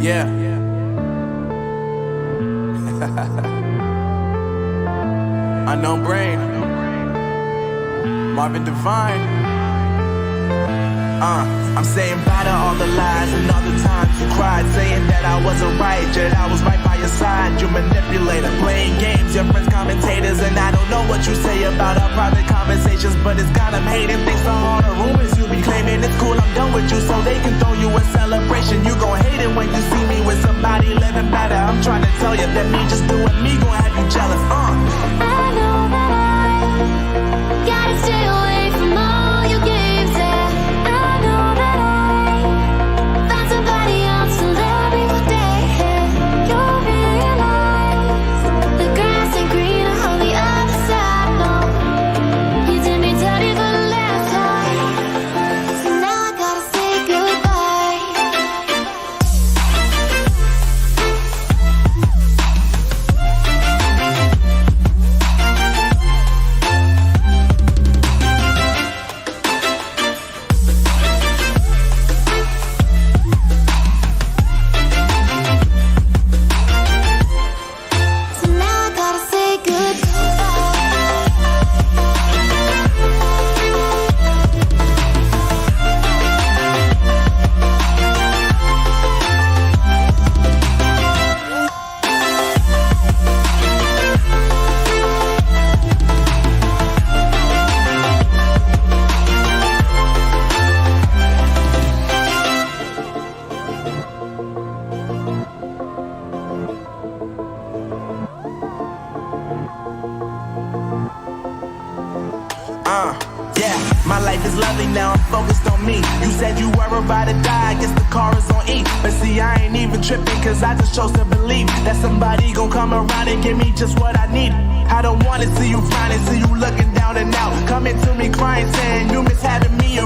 Yeah. Unknown Brain. Marvin Devine. I'm saying bye to all the lies and all the times you cried, saying that I wasn't right, yet I was right by your side. You manipulator, playing games, your friends commentators, and I don't know what you say about our private conversations, but it's got them hating. Thanks to all the rumors you be claiming. It's cool, I'm done with you, so they can throw you a celebration. You gon' hate it when you see me with somebody living better. I'm trying to tell you that me just doing me gon' have you jealous. I know that I gotta stay away from all your games, and I know that I found somebody else to love me one day. You'll realize the grass ain't greener on the other side. No, you did me dirty for the last time, so now I gotta say goodbye. So now I gotta say Yeah, my life is lovely now, I'm focused on me. You said you were about to die, I guess the car is on E. But see, I ain't even tripping, cause I just chose to believe that somebody gon' come around and give me just what I need. I don't wanna see you frowning, see you looking down and out, coming to me crying, saying you miss having me